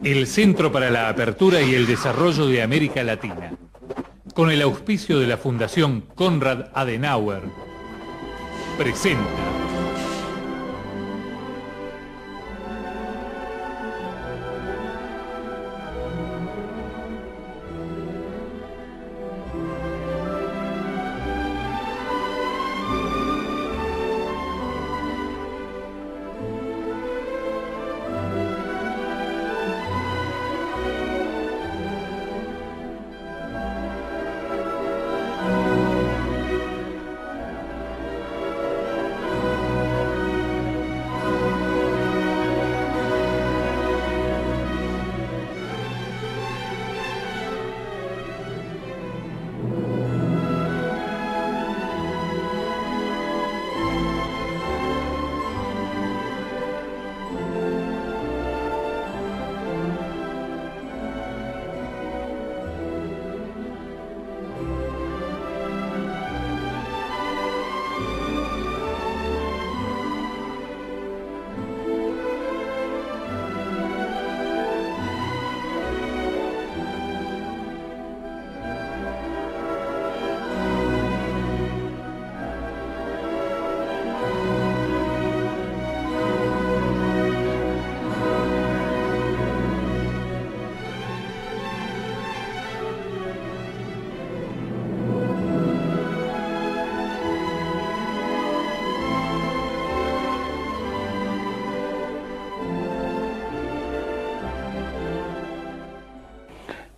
El Centro para la Apertura y el Desarrollo de América Latina, con el auspicio de la Fundación Konrad Adenauer, presenta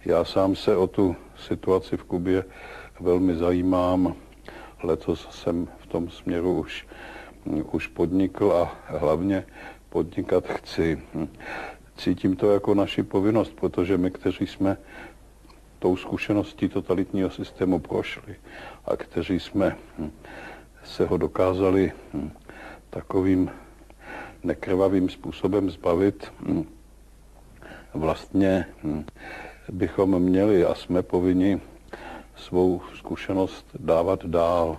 Já sám se o tu situaci v Kubě velmi zajímám. Letos jsem v tom směru už podnikl a hlavně podnikat chci. Cítím to jako naši povinnost, protože my, kteří jsme tou zkušeností totalitního systému prošli a kteří jsme se ho dokázali takovým nekrvavým způsobem zbavit, vlastně bychom měli a jsme povinni svou zkušenost dávat dál.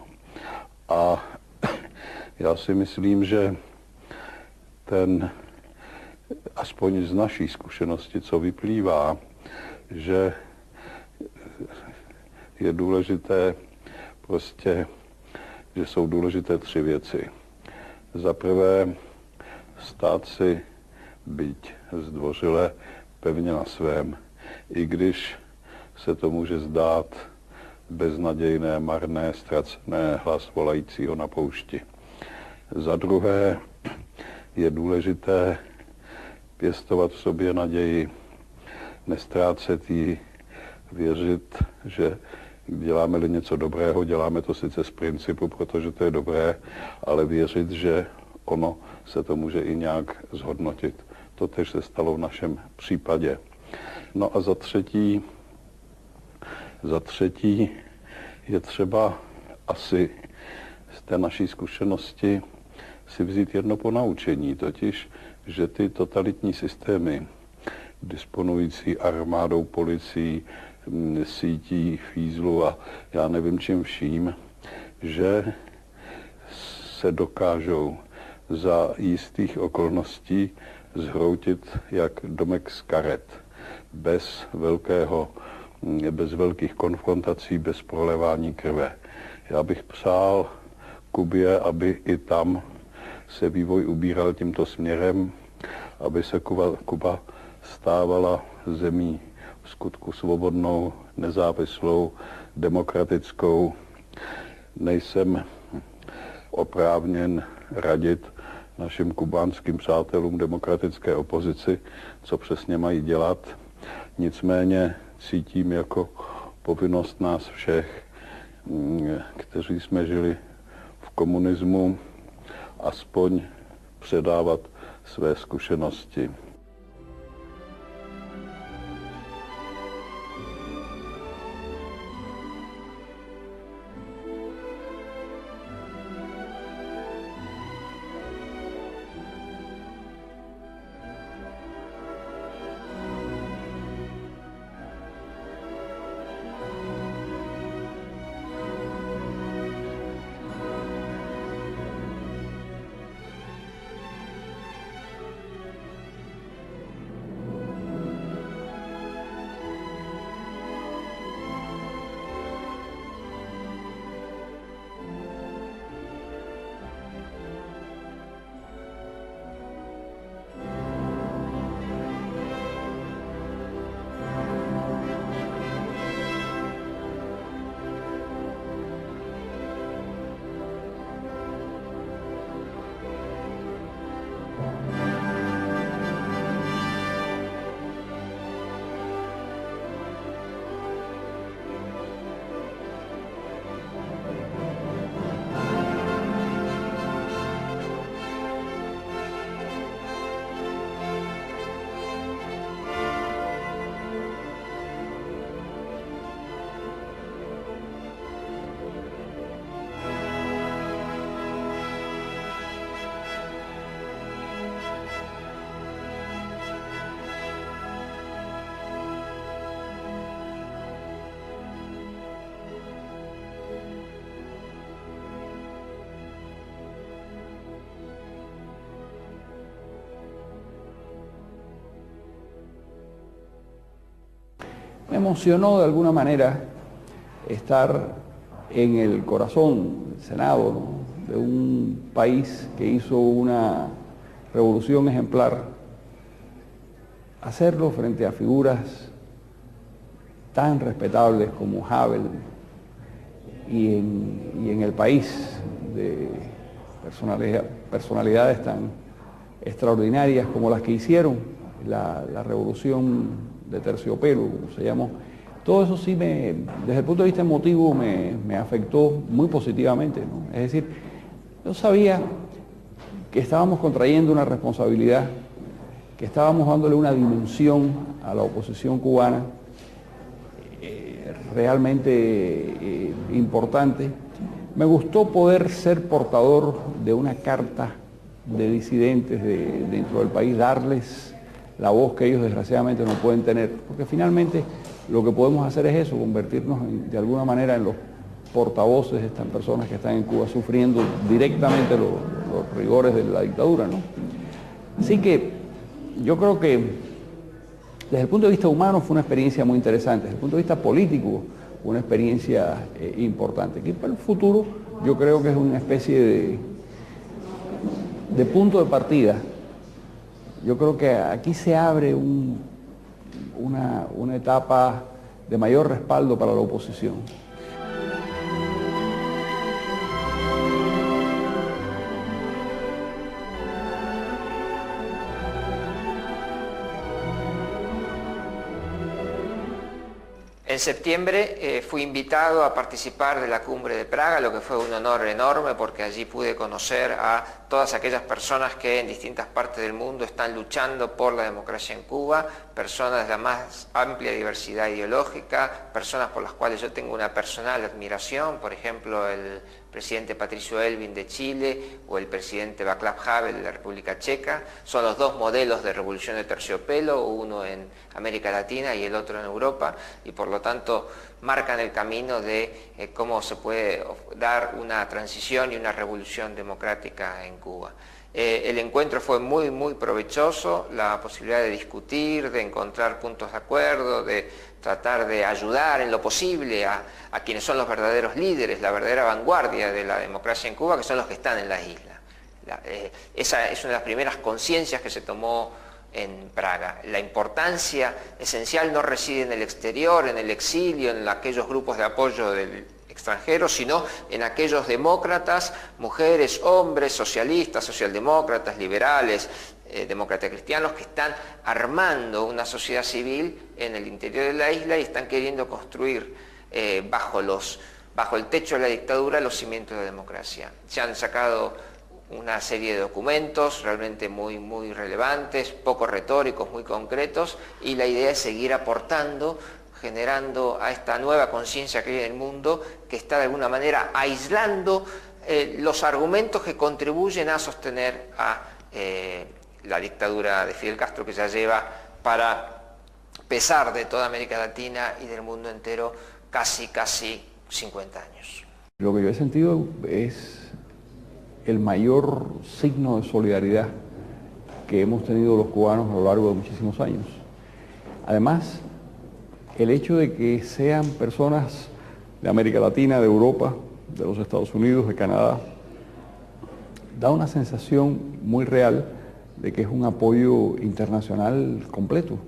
A já si myslím, že aspoň z naší zkušenosti, co vyplývá, že je důležité že jsou důležité tři věci. Za prvé, stát si byť zdvořile pevně na svém, i když se to může zdát beznadějné, marné, ztracené, hlas volajícího na poušti. Za druhé je důležité pěstovat v sobě naději, nestrácet ji, věřit, že děláme-li něco dobrého, děláme to sice z principu, protože to je dobré, ale věřit, že ono se to může i nějak zhodnotit. To tež se stalo v našem případě. No a za třetí je třeba asi z té naší zkušenosti si vzít jedno ponaučení, totiž, že ty totalitní systémy, disponující armádou, policií, sítí, fízlu a já nevím čím vším, že se dokážou za jistých okolností zhroutit jak domek z karet, bez velkých konfrontací, bez prolevání krve. Já bych přál Kubě, aby i tam se vývoj ubíral tímto směrem, aby se Kuba stávala zemí v skutku svobodnou, nezávislou, demokratickou. Nejsem oprávněn radit našim kubánským přátelům demokratické opozici, co přesně mají dělat. Nicméně cítím jako povinnost nás všech, kteří jsme žili v komunismu, aspoň předávat své zkušenosti. emocionó de alguna manera estar en el corazón del Senado, ¿no?, de un país que hizo una revolución ejemplar, hacerlo frente a figuras tan respetables como Havel y en el país de personalidades tan extraordinarias como las que hicieron la revolución de terciopelo, como se llamó. Todo eso sí, desde el punto de vista emotivo, me afectó muy positivamente, ¿no? Es decir, yo sabía que estábamos contrayendo una responsabilidad, que estábamos dándole una dimensión a la oposición cubana realmente importante. Me gustó poder ser portador de una carta de disidentes dentro del país, darles la voz que ellos desgraciadamente no pueden tener, porque finalmente lo que podemos hacer es eso, convertirnos de alguna manera en los portavoces de estas personas que están en Cuba sufriendo directamente los rigores de la dictadura, ¿no? Así que yo creo que desde el punto de vista humano fue una experiencia muy interesante, desde el punto de vista político fue una experiencia importante, que para el futuro yo creo que es una especie de punto de partida. Yo creo que aquí se abre una etapa de mayor respaldo para la oposición. En septiembre fui invitado a participar de la Cumbre de Praga, lo que fue un honor enorme porque allí pude conocer a todas aquellas personas que en distintas partes del mundo están luchando por la democracia en Cuba, personas de la más amplia diversidad ideológica, personas por las cuales yo tengo una personal admiración, por ejemplo el presidente Patricio Aylwin de Chile o el presidente Václav Havel de la República Checa. Son los dos modelos de revolución de terciopelo, uno en América Latina y el otro en Europa, y por lo tanto marcan el camino de cómo se puede dar una transición y una revolución democrática en Cuba. El encuentro fue muy provechoso, la posibilidad de discutir, de encontrar puntos de acuerdo, de tratar de ayudar en lo posible a quienes son los verdaderos líderes, la verdadera vanguardia de la democracia en Cuba, que son los que están en las islas. Esa es una de las primeras conciencias que se tomó en Praga. La importancia esencial no reside en el exterior, en el exilio, en aquellos grupos de apoyo del extranjero, sino en aquellos demócratas, mujeres, hombres, socialistas, socialdemócratas, liberales, demócratas cristianos que están armando una sociedad civil en el interior de la isla y están queriendo construir bajo el techo de la dictadura los cimientos de la democracia. Se han sacado una serie de documentos realmente muy relevantes, poco retóricos, muy concretos, y la idea es seguir aportando, generando a esta nueva conciencia que hay en el mundo, que está de alguna manera aislando los argumentos que contribuyen a sostener a la dictadura de Fidel Castro, que ya lleva, para pesar de toda América Latina y del mundo entero, casi 50 años. Lo que yo he sentido es el mayor signo de solidaridad que hemos tenido los cubanos a lo largo de muchísimos años. Además, el hecho de que sean personas de América Latina, de Europa, de los Estados Unidos, de Canadá, da una sensación muy real de que es un apoyo internacional completo.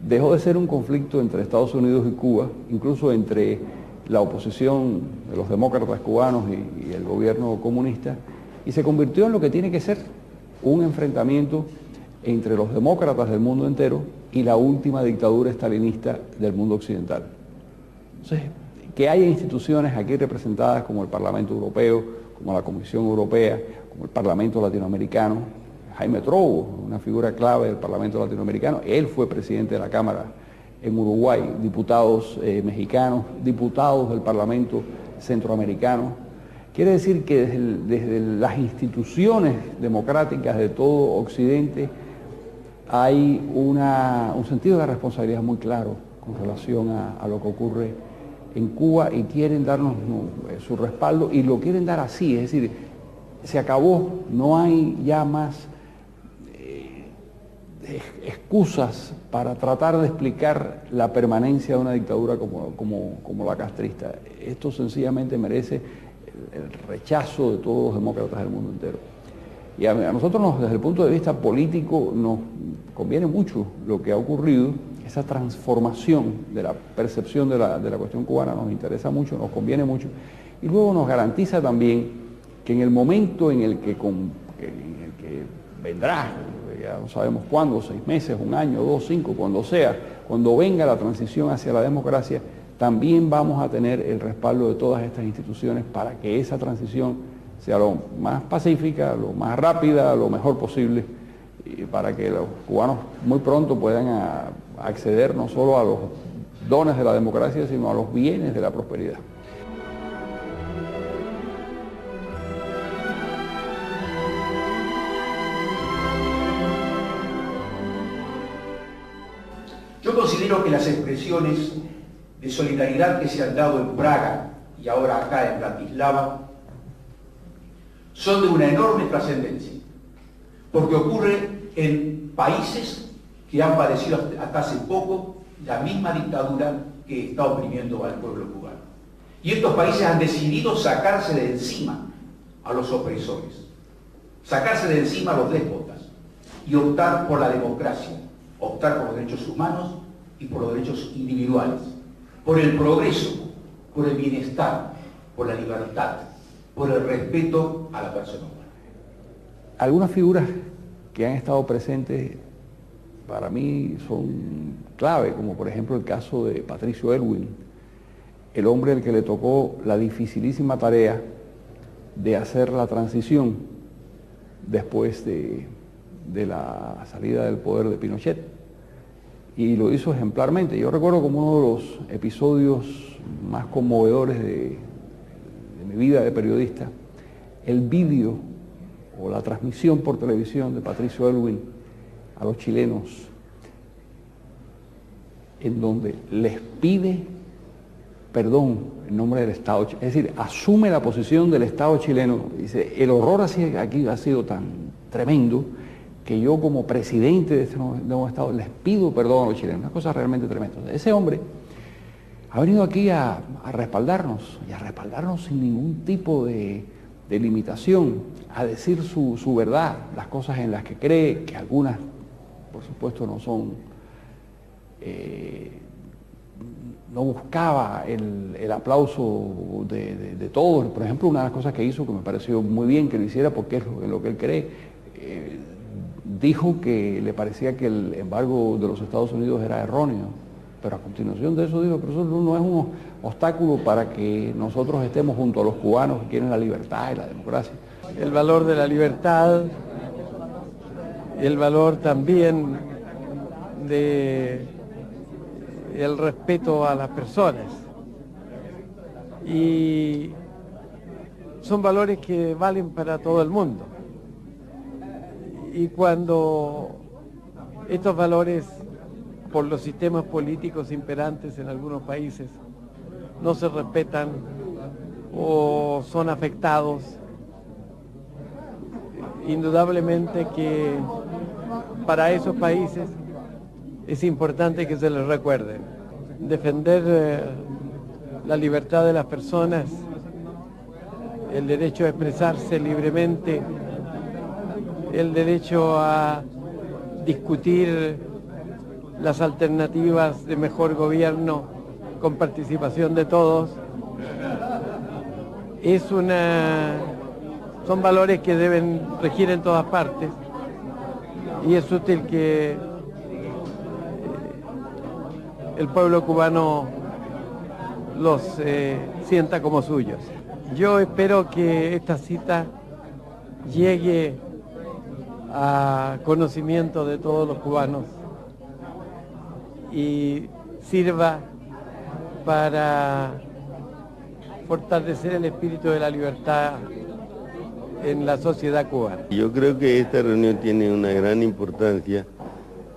Dejó de ser un conflicto entre Estados Unidos y Cuba, incluso entre la oposición de los demócratas cubanos y el gobierno comunista, y se convirtió en lo que tiene que ser un enfrentamiento entre los demócratas del mundo entero y la última dictadura estalinista del mundo occidental. Entonces, que haya instituciones aquí representadas como el Parlamento Europeo, como la Comisión Europea, como el Parlamento Latinoamericano. Jaime Trovo, una figura clave del Parlamento Latinoamericano, él fue presidente de la Cámara en Uruguay, diputados mexicanos, diputados del Parlamento Centroamericano. Quiere decir que desde las instituciones democráticas de todo Occidente hay un sentido de responsabilidad muy claro con relación a lo que ocurre en Cuba, y quieren darnos su respaldo, y lo quieren dar así, es decir, se acabó, no hay ya más excusas para tratar de explicar la permanencia de una dictadura como la castrista. Esto sencillamente merece el rechazo de todos los demócratas del mundo entero. Y a nosotros, desde el punto de vista político, nos conviene mucho lo que ha ocurrido, esa transformación de la percepción de la cuestión cubana nos interesa mucho, nos conviene mucho, y luego nos garantiza también que en el momento en el que vendrá, ya no sabemos cuándo, 6 meses, 1 año, 2, 5, cuando sea, cuando venga la transición hacia la democracia, también vamos a tener el respaldo de todas estas instituciones para que esa transición sea lo más pacífica, lo más rápida, lo mejor posible, y para que los cubanos muy pronto puedan acceder no solo a los dones de la democracia, sino a los bienes de la prosperidad. Yo considero que las expresiones de solidaridad que se han dado en Praga y ahora acá en Bratislava son de una enorme trascendencia, porque ocurre en países que han padecido hasta hace poco la misma dictadura que está oprimiendo al pueblo cubano. Y estos países han decidido sacarse de encima a los opresores, sacarse de encima a los déspotas y optar por la democracia, optar por los derechos humanos y por los derechos individuales, por el progreso, por el bienestar, por la libertad, por el respeto a la persona humana. Algunas figuras que han estado presentes para mí son clave, como por ejemplo el caso de Patricio Aylwin, el hombre al que le tocó la dificilísima tarea de hacer la transición después de la salida del poder de Pinochet, y lo hizo ejemplarmente. Yo recuerdo como uno de los episodios más conmovedores de mi vida de periodista, el vídeo o la transmisión por televisión de Patricio Aylwin a los chilenos, en donde les pide perdón en nombre del Estado, es decir, asume la posición del Estado chileno. Dice, el horror aquí ha sido tan tremendo que yo como presidente de este nuevo Estado les pido perdón a los chilenos. Una cosa realmente tremenda. Ese hombre ha venido aquí a respaldarnos, y a respaldarnos sin ningún tipo de limitación, a decir su verdad, las cosas en las que cree, que algunas, por supuesto, no son, no buscaba el aplauso de todos. Por ejemplo, una de las cosas que hizo, que me pareció muy bien que lo hiciera, porque es en lo que él cree, dijo que le parecía que el embargo de los Estados Unidos era erróneo, pero a continuación de eso dijo, pero eso no es un obstáculo para que nosotros estemos junto a los cubanos que quieren la libertad y la democracia. El valor de la libertad, el valor también de el respeto a las personas, y son valores que valen para todo el mundo. Y cuando estos valores, por los sistemas políticos imperantes en algunos países, no se respetan o son afectados, indudablemente que para esos países es importante que se les recuerde. Defender la libertad de las personas, el derecho a expresarse libremente, el derecho a discutir las alternativas de mejor gobierno con participación de todos, son valores que deben regir en todas partes, y es útil que el pueblo cubano los sienta como suyos. Yo espero que esta cita llegue a conocimiento de todos los cubanos y sirva para fortalecer el espíritu de la libertad en la sociedad cubana. Yo creo que esta reunión tiene una gran importancia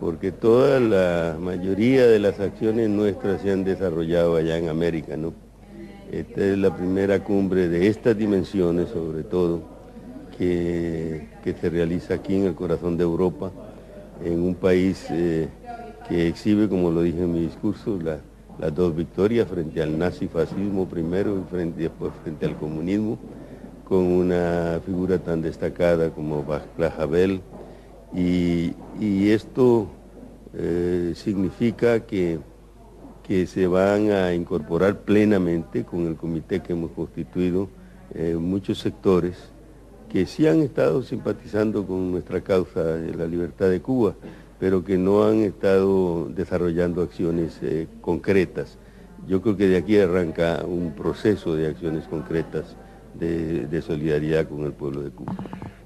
porque toda la mayoría de las acciones nuestras se han desarrollado allá en América, ¿no? Esta es la primera cumbre de estas dimensiones, sobre todo, que se realiza aquí en el corazón de Europa, en un país que exhibe, como lo dije en mi discurso, las dos victorias frente al nazifascismo primero y después frente al comunismo, con una figura tan destacada como Václav Havel, y esto significa que se van a incorporar plenamente con el comité que hemos constituido muchos sectores que sí han estado simpatizando con nuestra causa de la libertad de Cuba, pero que no han estado desarrollando acciones concretas. Yo creo que de aquí arranca un proceso de acciones concretas de solidaridad con el pueblo de Cuba.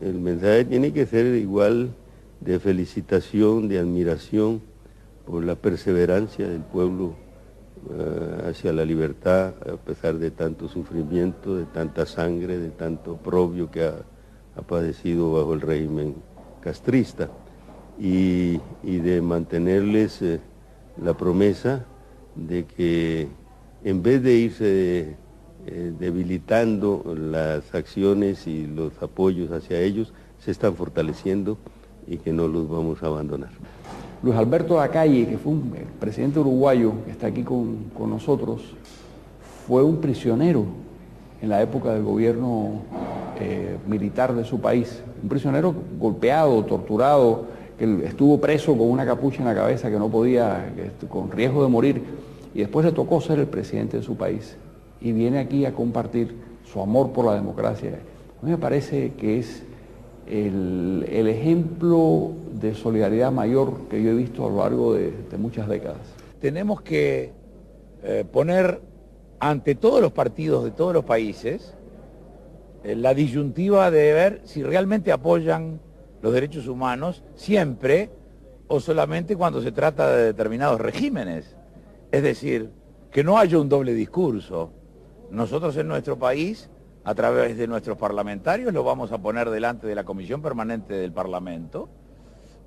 El mensaje tiene que ser igual de felicitación, de admiración por la perseverancia del pueblo hacia la libertad, a pesar de tanto sufrimiento, de tanta sangre, de tanto oprobio que ha padecido bajo el régimen castrista, y de mantenerles la promesa de que en vez de irse debilitando las acciones y los apoyos hacia ellos, se están fortaleciendo y que no los vamos a abandonar. Luis Alberto Lacalle, que fue un presidente uruguayo que está aquí con nosotros, fue un prisionero en la época del gobierno militar de su país. Un prisionero golpeado, torturado, que estuvo preso con una capucha en la cabeza que no podía, con riesgo de morir, y después le tocó ser el presidente de su país. Y viene aquí a compartir su amor por la democracia. A mí me parece que es el ejemplo de solidaridad mayor que yo he visto a lo largo de muchas décadas. Tenemos que poner ante todos los partidos de todos los países la disyuntiva de ver si realmente apoyan los derechos humanos siempre o solamente cuando se trata de determinados regímenes. Es decir, que no haya un doble discurso. Nosotros en nuestro país, a través de nuestros parlamentarios, lo vamos a poner delante de la Comisión Permanente del Parlamento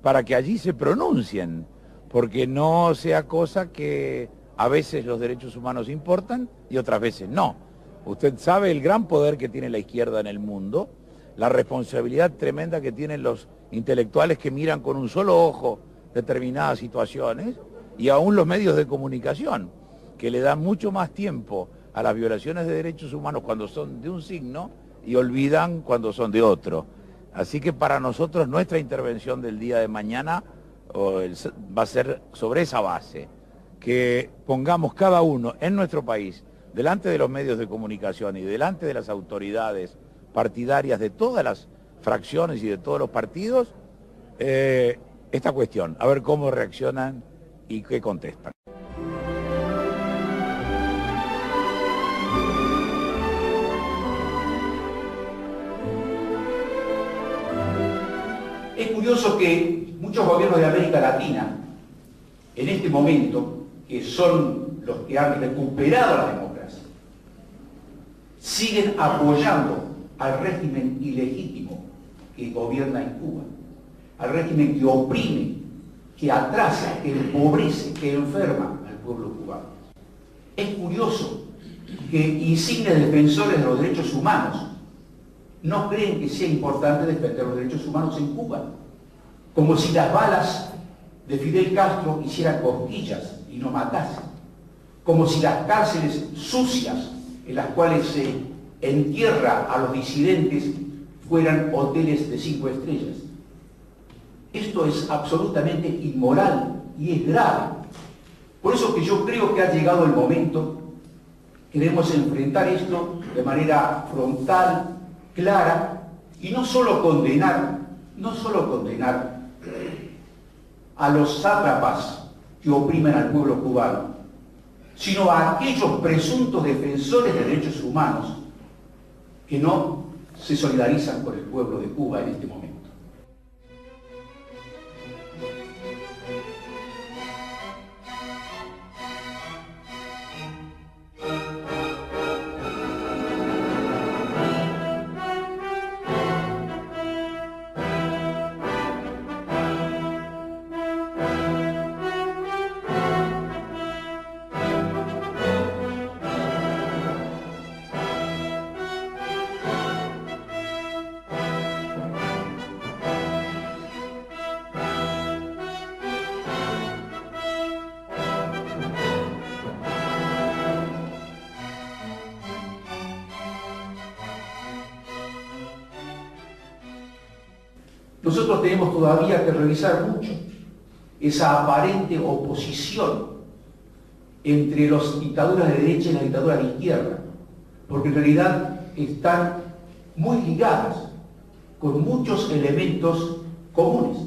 para que allí se pronuncien, porque no sea cosa que a veces los derechos humanos importan y otras veces no. Usted sabe el gran poder que tiene la izquierda en el mundo, la responsabilidad tremenda que tienen los intelectuales que miran con un solo ojo determinadas situaciones, y aún los medios de comunicación, que le dan mucho más tiempo a las violaciones de derechos humanos cuando son de un signo y olvidan cuando son de otro. Así que para nosotros nuestra intervención del día de mañana va a ser sobre esa base, que pongamos cada uno en nuestro país, delante de los medios de comunicación y delante de las autoridades partidarias de todas las fracciones y de todos los partidos, esta cuestión, a ver cómo reaccionan y qué contestan. Es curioso que muchos gobiernos de América Latina, en este momento, que son los que han recuperado la democracia, siguen apoyando al régimen ilegítimo que gobierna en Cuba, al régimen que oprime, que atrasa, que empobrece, que enferma al pueblo cubano. Es curioso que insignes defensores de los derechos humanos no creen que sea importante defender los derechos humanos en Cuba, como si las balas de Fidel Castro hicieran cosquillas y no matasen, como si las cárceles sucias en las cuales se entierra a los disidentes fueran hoteles de 5 estrellas. Esto es absolutamente inmoral y es grave. Por eso que yo creo que ha llegado el momento que debemos enfrentar esto de manera frontal, clara, y no solo condenar a los sátrapas que oprimen al pueblo cubano, sino a aquellos presuntos defensores de derechos humanos que no se solidarizan con el pueblo de Cuba en este momento. nosotros tenemos todavía que revisar mucho esa aparente oposición entre las dictaduras de derecha y las dictaduras de izquierda, porque en realidad están muy ligadas con muchos elementos comunes.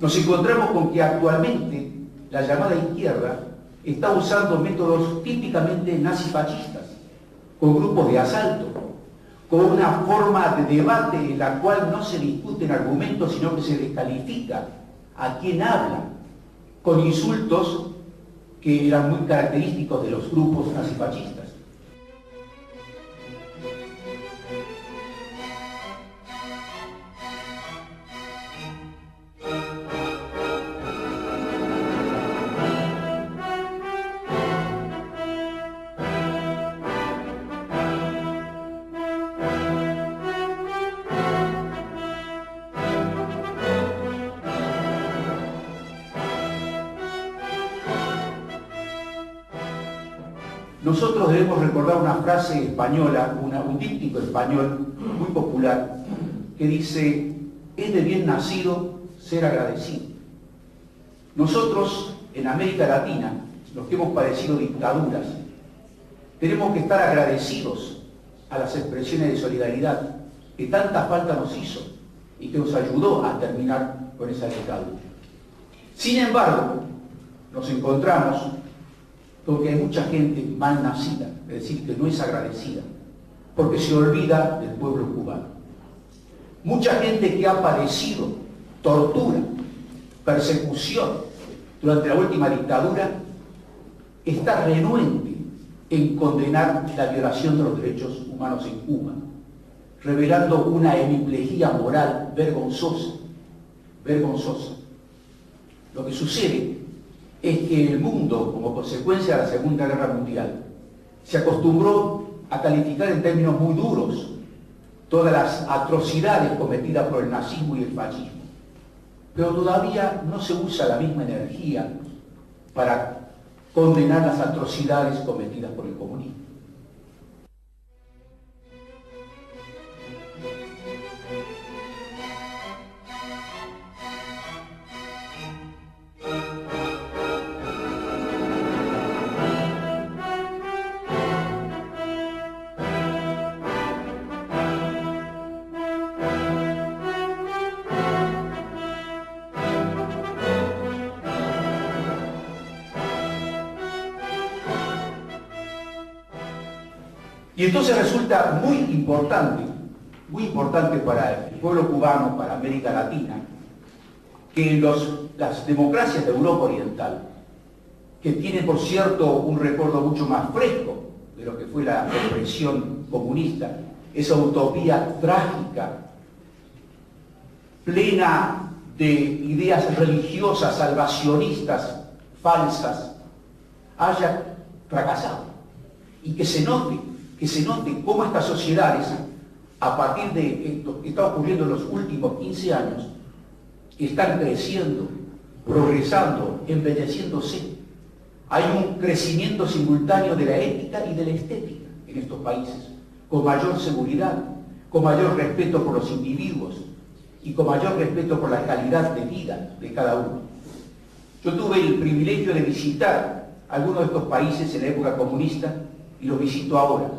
Nos encontramos con que actualmente la llamada izquierda está usando métodos típicamente nazifascistas, con grupos de asalto, con una forma de debate en la cual no se discuten argumentos, sino que se descalifica a quien habla, con insultos que eran muy característicos de los grupos nazifascistas. Nosotros debemos recordar una frase española, un díptico español muy popular, que dice: es de bien nacido ser agradecido. Nosotros, en América Latina, los que hemos padecido dictaduras, tenemos que estar agradecidos a las expresiones de solidaridad que tanta falta nos hizo y que nos ayudó a terminar con esa dictadura. Sin embargo, nos encontramos porque hay mucha gente mal nacida, es decir, que no es agradecida, porque se olvida del pueblo cubano. Mucha gente que ha padecido tortura, persecución durante la última dictadura, está renuente en condenar la violación de los derechos humanos en Cuba, revelando una hemiplejía moral vergonzosa, vergonzosa. Lo que sucede es que el mundo, como consecuencia de la Segunda Guerra Mundial, se acostumbró a calificar en términos muy duros todas las atrocidades cometidas por el nazismo y el fascismo. Pero todavía no se usa la misma energía para condenar las atrocidades cometidas por el comunismo. Y entonces resulta muy importante para el pueblo cubano, para América Latina, que las democracias de Europa Oriental, que tienen por cierto un recuerdo mucho más fresco de lo que fue la represión comunista, esa utopía trágica, plena de ideas religiosas, salvacionistas, falsas, haya fracasado. Y que se note cómo estas sociedades, a partir de esto que está ocurriendo en los últimos 15 años, están creciendo, progresando, embelleciéndose. Hay un crecimiento simultáneo de la ética y de la estética en estos países, con mayor seguridad, con mayor respeto por los individuos y con mayor respeto por la calidad de vida de cada uno. Yo tuve el privilegio de visitar algunos de estos países en la época comunista y los visito ahora.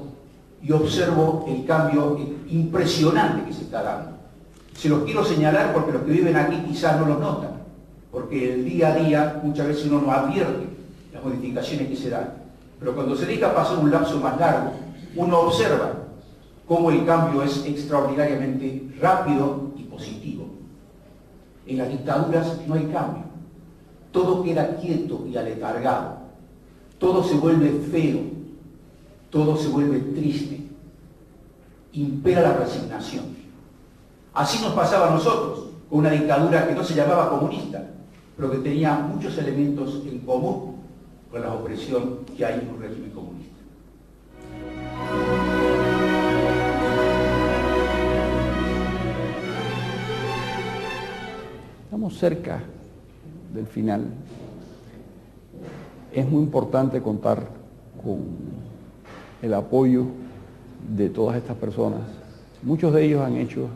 Y observo el cambio impresionante que se está dando. Se los quiero señalar porque los que viven aquí quizás no los notan, porque el día a día muchas veces uno no advierte las modificaciones que se dan. Pero cuando se deja pasar un lapso más largo, uno observa cómo el cambio es extraordinariamente rápido y positivo. En las dictaduras no hay cambio. Todo queda quieto y aletargado. Todo se vuelve feo. Todo se vuelve triste, impera la resignación. Así nos pasaba a nosotros, con una dictadura que no se llamaba comunista, pero que tenía muchos elementos en común con la opresión que hay en un régimen comunista. Estamos cerca del final. Es muy importante contar con el apoyo de todas estas personas. Muchos de ellos han hecho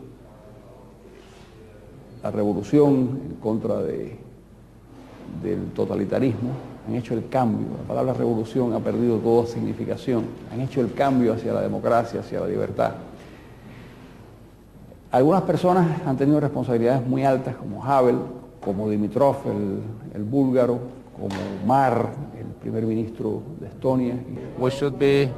la revolución, en contra del totalitarismo, han hecho el cambio. La palabra revolución ha perdido toda significación. Han hecho el cambio hacia la democracia, hacia la libertad. Algunas personas han tenido responsabilidades muy altas, como Havel, como Dimitrov, el búlgaro, como Mar, el primer ministro de Estonia. We should be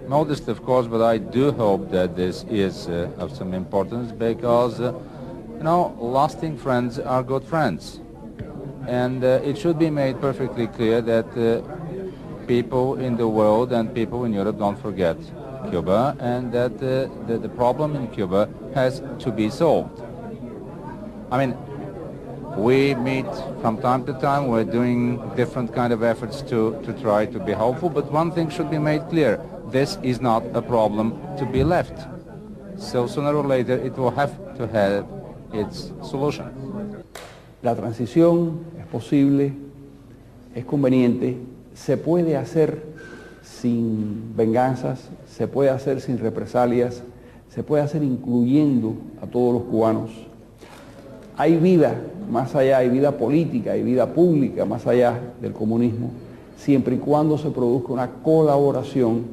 modest, of course, but I do hope that this is of some importance because, you know, lasting friends are good friends. And it should be made perfectly clear that people in the world and people in Europe don't forget Cuba, and that the problem in Cuba has to be solved. I mean, we meet from time to time, we're doing different kind of efforts to try to be helpful, but one thing should be made clear: this is not a problem to be left. So sooner or later it will have to have its solution. La transición es posible, es conveniente, se puede hacer sin venganzas, se puede hacer sin represalias, se puede hacer incluyendo a todos los cubanos. Hay vida más allá, hay vida política, hay vida pública más allá del comunismo, siempre y cuando se produzca una colaboración,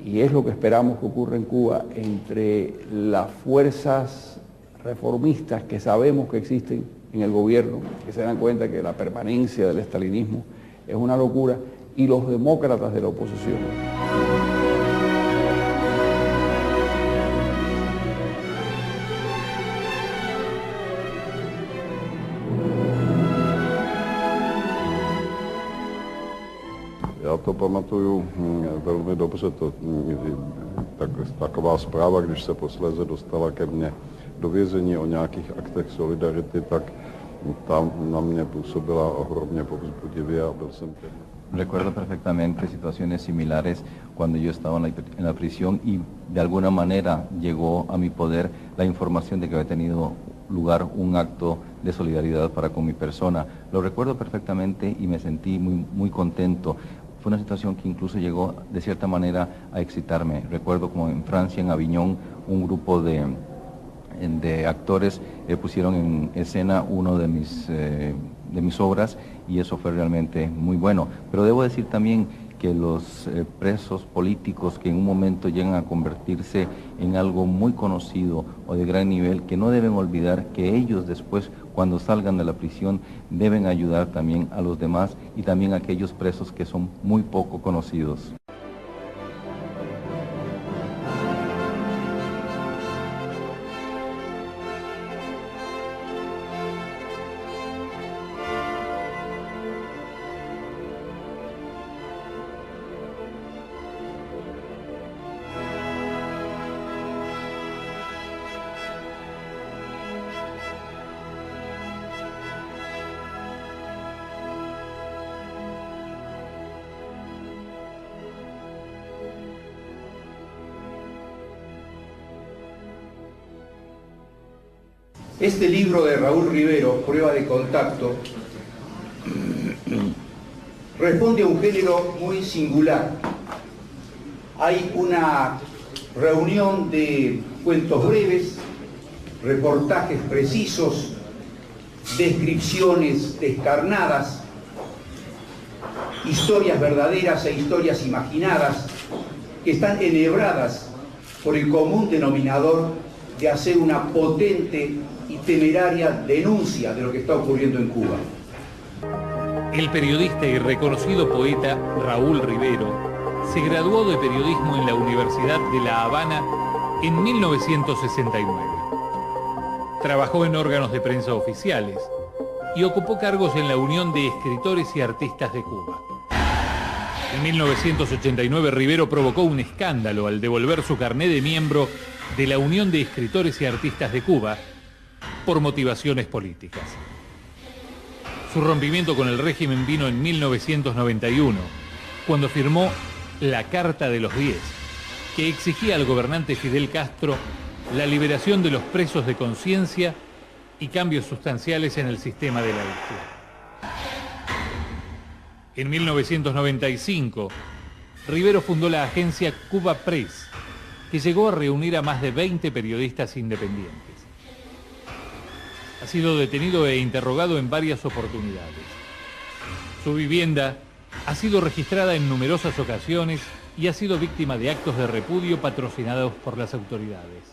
y es lo que esperamos que ocurra en Cuba, entre las fuerzas reformistas que sabemos que existen en el gobierno, que se dan cuenta que la permanencia del estalinismo es una locura, y los demócratas de la oposición. Já to pamatuju velmi dobře, taková zpráva, když se posléze dostala ke mně do vězení o nějakých aktech solidarity, tak tam na mě působila ohromně povzbudivě a byl jsem ten. Recuerdo perfectamente situaciones similares cuando yo estaba en la prisión y de alguna manera llegó a mi poder la información de que había tenido lugar un acto de solidaridad para con mi persona. Lo recuerdo perfectamente y me sentí muy contento. Fue una situación que incluso llegó de cierta manera a excitarme. Recuerdo como en Francia, en Aviñón, un grupo de actores pusieron en escena uno de mis obras, y eso fue realmente muy bueno. Pero debo decir también que los presos políticos que en un momento llegan a convertirse en algo muy conocido o de gran nivel, que no deben olvidar que ellos después, cuando salgan de la prisión, deben ayudar también a los demás y también a aquellos presos que son muy poco conocidos. Este libro de Raúl Rivero, Prueba de Contacto, responde a un género muy singular. Hay una reunión de cuentos breves, reportajes precisos, descripciones descarnadas, historias verdaderas e historias imaginadas que están enhebradas por el común denominador de hacer una potente y temeraria denuncia de lo que está ocurriendo en Cuba. El periodista y reconocido poeta Raúl Rivero se graduó de periodismo en la Universidad de La Habana en 1969. Trabajó en órganos de prensa oficiales y ocupó cargos en la Unión de Escritores y Artistas de Cuba. En 1989 Rivero provocó un escándalo al devolver su carné de miembro de la Unión de Escritores y Artistas de Cuba por motivaciones políticas. Su rompimiento con el régimen vino en 1991, cuando firmó la Carta de los 10, que exigía al gobernante Fidel Castro la liberación de los presos de conciencia y cambios sustanciales en el sistema de la dictadura. En 1995, Rivero fundó la agencia Cuba Press, que llegó a reunir a más de 20 periodistas independientes. sido detenido e interrogado en varias oportunidades. Su vivienda ha sido registrada en numerosas ocasiones y ha sido víctima de actos de repudio patrocinados por las autoridades.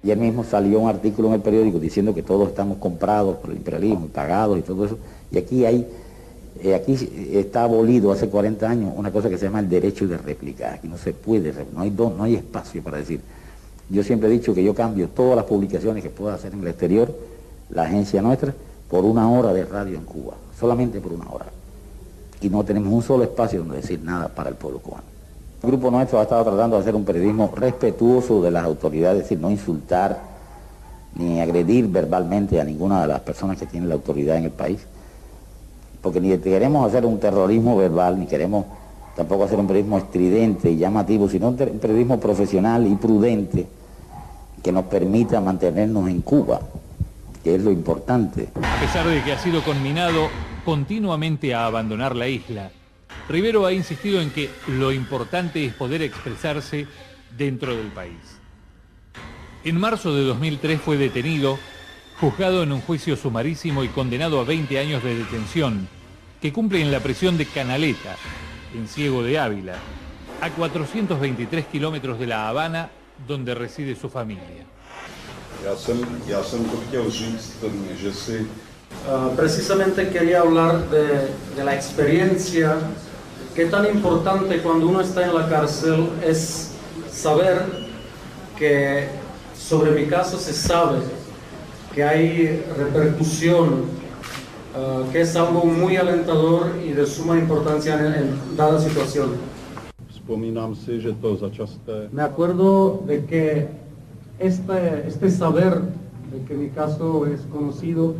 Ayer mismo salió un artículo en el periódico diciendo que todos estamos comprados por el imperialismo, pagados y todo eso. Y aquí está abolido hace 40 años una cosa que se llama el derecho de réplica. Aquí no se puede, no hay espacio para decir. Yo siempre he dicho que yo cambio todas las publicaciones que pueda hacer en el exterior, la agencia nuestra, por 1 hora de radio en Cuba, solamente por 1 hora. Y no tenemos un solo espacio donde decir nada para el pueblo cubano. El grupo nuestro ha estado tratando de hacer un periodismo respetuoso de las autoridades, es decir, no insultar ni agredir verbalmente a ninguna de las personas que tienen la autoridad en el país, porque ni queremos hacer un terrorismo verbal, ni queremos tampoco hacer un periodismo estridente y llamativo, sino un periodismo profesional y prudente que nos permita mantenernos en Cuba, que es lo importante. A pesar de que ha sido conminado continuamente a abandonar la isla, Rivero ha insistido en que lo importante es poder expresarse dentro del país. En marzo de 2003 fue detenido, juzgado en un juicio sumarísimo y condenado a 20 años de detención, que cumple en la prisión de Canaleta, en Ciego de Ávila, a 423 kilómetros de La Habana, donde reside su familia. Precisamente quería hablar de la experiencia, que tan importante cuando uno está en la cárcel es saber que sobre mi caso se sabe que hay repercusión, que es algo muy alentador y de suma importancia en dada situación. Me acuerdo de que este saber de que mi caso es conocido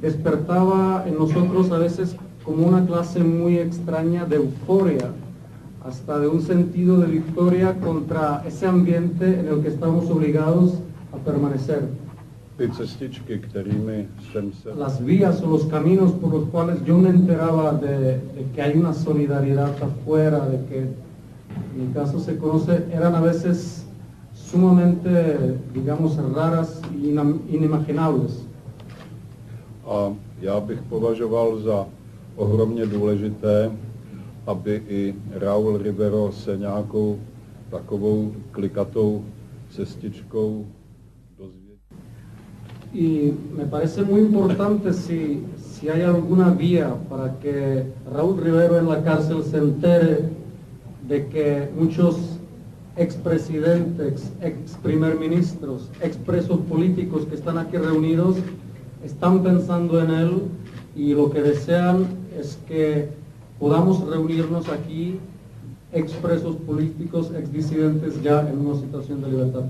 despertaba en nosotros a veces como una clase muy extraña de euforia, hasta de un sentido de victoria contra ese ambiente en el que estamos obligados a permanecer. Las vías o los caminos por los cuales yo me enteraba de que hay una solidaridad afuera, de que mi caso se conoce, eran a veces sumamente, digamos, raras e inimaginables. Já bych považoval za ohromně důležité, aby i Raúl Rivero se nějakou takovou klikatou cestičkou dozvěděl. Y me parece muy importante si hay alguna vía para que Raúl Rivero en la cárcel se entere de que muchos expresidentes, ex primer ministros, expresos políticos que están aquí reunidos están pensando en él y lo que desean es que podamos reunirnos aquí, expresos políticos, exdisidentes ya en una situación de libertad.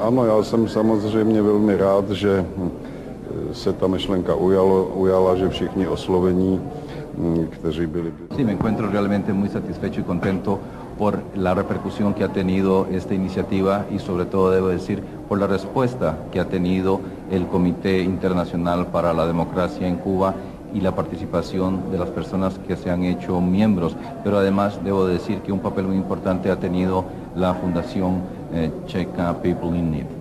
Ano, já jsem samozřejmě velmi rád, že se ta myšlenka ujala, že všichni oslovení, kteří byli... Sí, me encuentro realmente muy satisfecho y contento por la repercusión que ha tenido esta iniciativa y sobre todo debo decir por la respuesta que ha tenido el Comité Internacional para la Democracia en Cuba y la participación de las personas que se han hecho miembros, pero además debo decir que un papel muy importante ha tenido la Fundación Checa People in Need.